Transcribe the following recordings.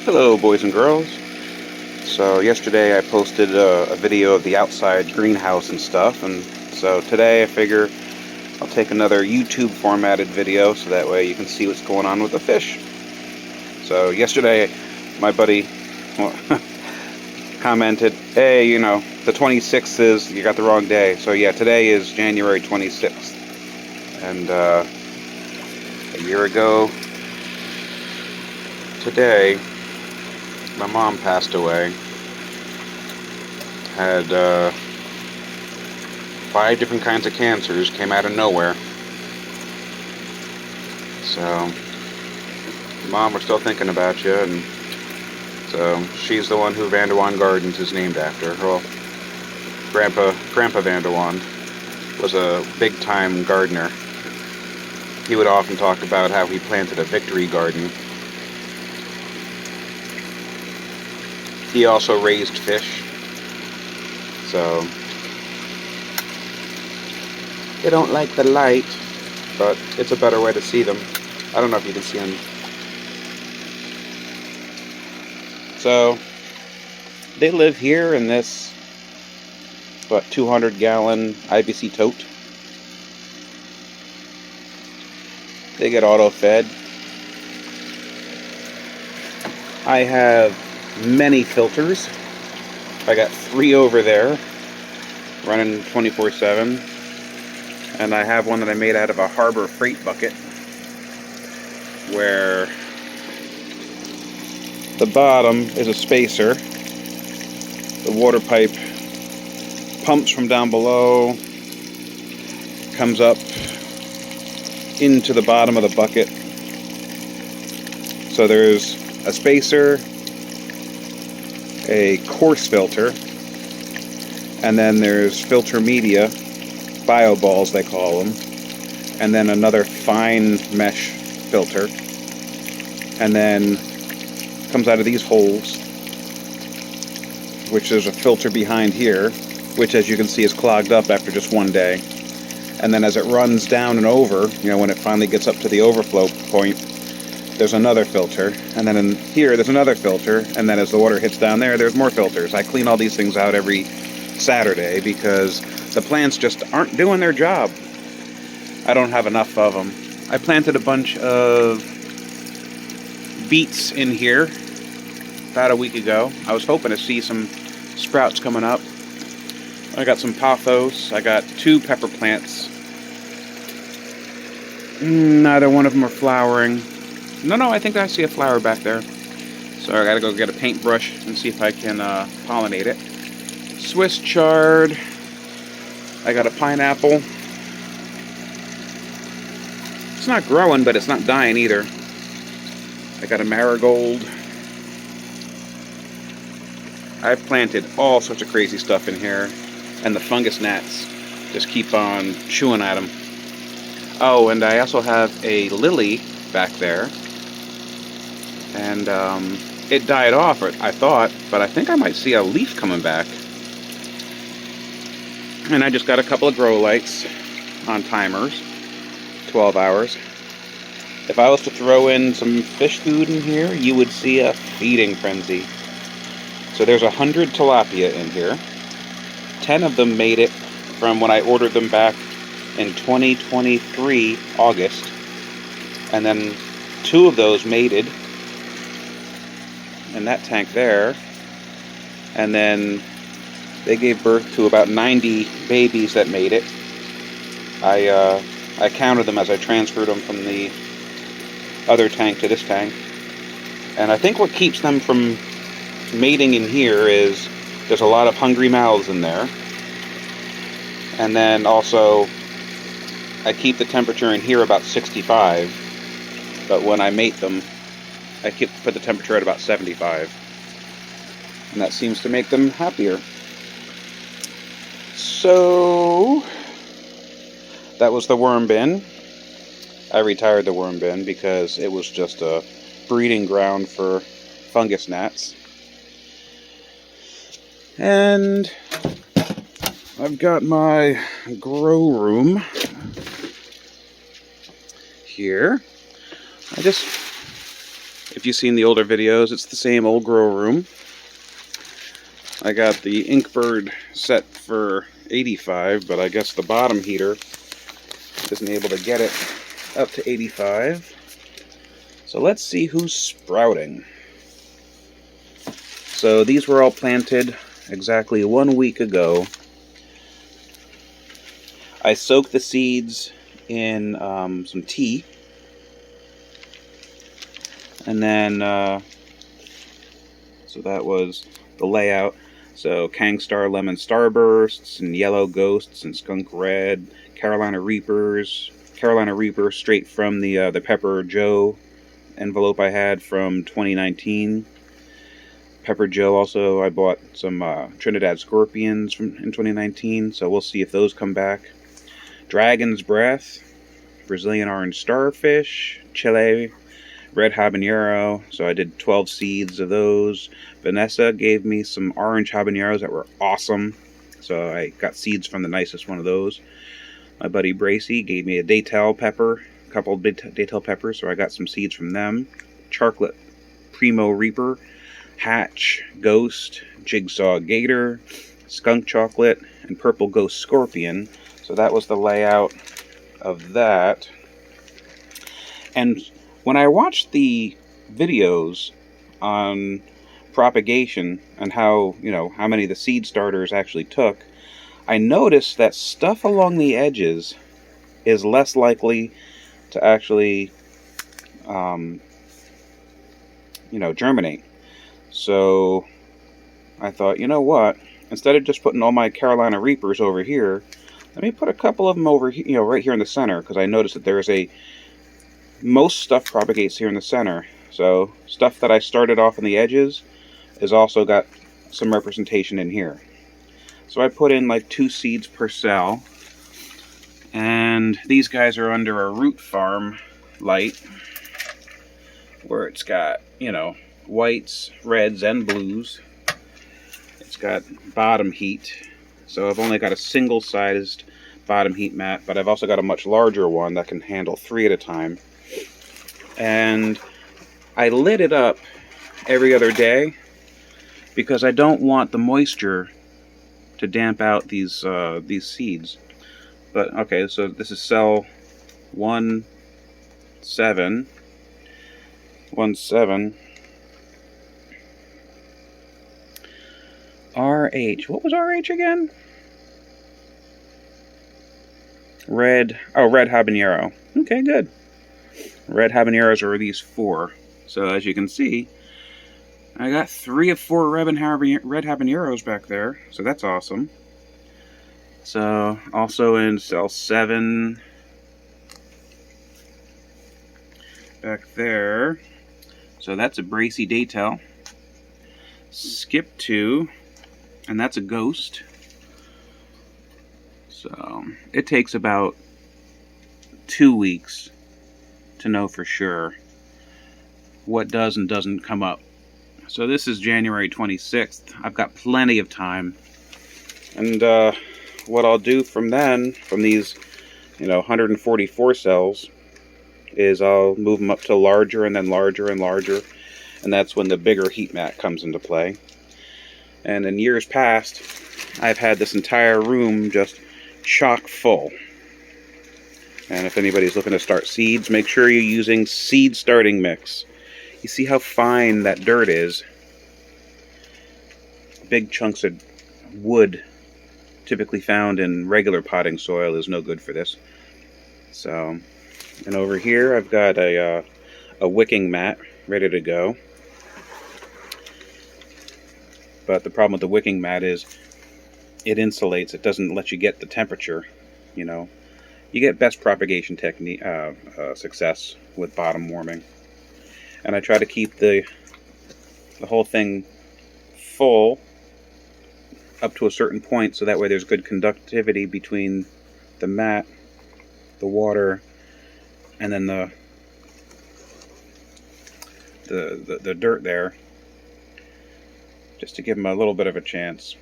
Hello boys and girls. So yesterday I posted a video of the outside greenhouse and stuff, and so today I figure I'll take another YouTube formatted video so that way you can see what's going on with the fish. So yesterday my buddy commented, hey, you know, the 26th is, you got the wrong day. So yeah, today is January 26th. And a year ago today, my mom passed away. Had 5 different kinds of cancers, came out of nowhere. So, Mom, we're still thinking about you, and so she's the one who Vanderwand Gardens is named after. Well, Grandpa Vanderwand was a big-time gardener. He would often talk about how he planted a victory garden. He also raised fish, so they don't like the light, but it's a better way to see them. I don't know if you can see them. So they live here in this, 200-gallon IBC tote. They get auto-fed. I have many filters. I got 3 over there running 24/7, and I have one that I made out of a Harbor Freight bucket where the bottom is a spacer. The water pipe pumps from down below, comes up into the bottom of the bucket. So there's a spacer, a coarse filter, and then there's filter media, bio balls they call them, and then another fine mesh filter, and then comes out of these holes, which there's a filter behind here, which as you can see is clogged up after just one day. And then as it runs down and over, you know, when it finally gets up to the overflow point, there's another filter, and then in here there's another filter, and then as the water hits down there, there's more filters. I clean all these things out every Saturday because the plants just aren't doing their job. I don't have enough of them. I planted a bunch of beets in here about a week ago. I was hoping to see some sprouts coming up. I got some pothos. I got 2 pepper plants. Neither one of them are flowering. No, I think I see a flower back there. So I gotta go get a paintbrush and see if I can pollinate it. Swiss chard. I got a pineapple. It's not growing, but it's not dying either. I got a marigold. I've planted all sorts of crazy stuff in here, and the fungus gnats just keep on chewing at them. Oh, and I also have a lily back there. And it died off, I thought, but I think I might see a leaf coming back. And I just got a couple of grow lights on timers, 12 hours. If I was to throw in some fish food in here, you would see a feeding frenzy. So there's 100 tilapia in here. 10 of them made it from when I ordered them back in 2023, August. And then 2 of those mated in that tank there, and then they gave birth to about 90 babies that made it. I counted them as I transferred them from the other tank to this tank, and I think what keeps them from mating in here is there's a lot of hungry mouths in there, and then also I keep the temperature in here about 65, but when I mate them I put the temperature at about 75, and that seems to make them happier. So that was the worm bin. I retired the worm bin because it was just a breeding ground for fungus gnats. And I've got my grow room here. If you've seen the older videos, it's the same old grow room. I got the Inkbird set for $85, but I guess the bottom heater isn't able to get it up to $85. So let's see who's sprouting. So these were all planted exactly 1 week ago. I soaked the seeds in some tea. And then, so that was the layout. So Kangstar Lemon Starbursts, and Yellow Ghosts, and Skunk Red, Carolina Reapers straight from the Pepper Joe envelope I had from 2019. Pepper Joe also, I bought some Trinidad Scorpions in 2019, so we'll see if those come back. Dragon's Breath, Brazilian Orange Starfish, Chile Red Habanero, so I did 12 seeds of those. Vanessa gave me some orange habaneros that were awesome, so I got seeds from the nicest one of those. My buddy Bracy gave me a Daytel pepper, a couple of Daytel peppers, so I got some seeds from them. Chocolate Primo Reaper, Hatch Ghost, Jigsaw Gator, Skunk Chocolate, and Purple Ghost Scorpion. So that was the layout of that. And when I watched the videos on propagation and how many of the seed starters actually took, I noticed that stuff along the edges is less likely to actually, germinate. So I thought, you know what? Instead of just putting all my Carolina Reapers over here, let me put a couple of them over here, right here in the center, because I noticed that there's most stuff propagates here in the center. So stuff that I started off on the edges has also got some representation in here. So I put in like 2 seeds per cell. And these guys are under a Root Farm light, where it's got, whites, reds, and blues. It's got bottom heat. So I've only got a single-sized bottom heat mat, but I've also got a much larger one that can handle 3 at a time. And I lit it up every other day because I don't want the moisture to damp out these seeds. But okay, so this is cell 17. RH. What was RH again? Red habanero. Okay, good. Red habaneros are these 4. So as you can see, I got 3 of 4 red habaneros back there. So that's awesome. So also in cell 7 back there. So that's a Bracy Daytel. Skip 2, and that's a Ghost. So it takes about 2 weeks to know for sure what does and doesn't come up. So this is January 26th. I've got plenty of time. And what I'll do from these 144 cells, is I'll move them up to larger and then larger and larger. And that's when the bigger heat mat comes into play. And in years past, I've had this entire room just chock full. And if anybody's looking to start seeds, make sure you're using seed starting mix. You see how fine that dirt is? Big chunks of wood typically found in regular potting soil is no good for this. So, and over here I've got a wicking mat ready to go. But the problem with the wicking mat is it insulates. It doesn't let you get the temperature, You get best propagation technique success with bottom warming. And I try to keep the whole thing full up to a certain point, so that way there's good conductivity between the mat, the water, and then the dirt there, just to give them a little bit of a chance.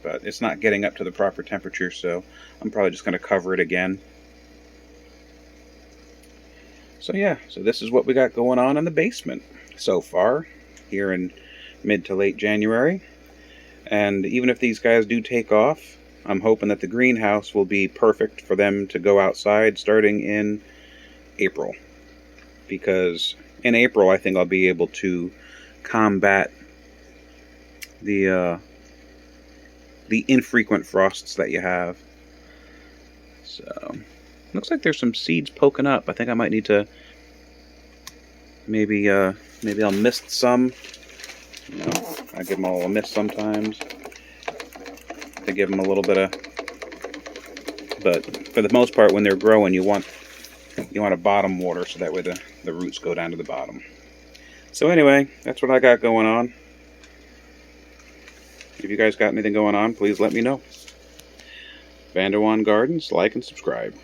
But it's not getting up to the proper temperature, so I'm probably just going to cover it again. So yeah, so this is what we got going on in the basement. so far here in mid to late January. And even if these guys do take off, I'm hoping that the greenhouse will be perfect for them to go outside starting in April. Because in April, I think I'll be able to combat the infrequent frosts that you have. So, looks like there's some seeds poking up. I think I might need to maybe I'll mist some. You know, I give them all a mist sometimes to give them a little bit of. But for the most part, when they're growing, you want a bottom water so that way the roots go down to the bottom. So anyway, that's what I got going on. If you guys got anything going on, please let me know. Vanderwan Gardens, like and subscribe.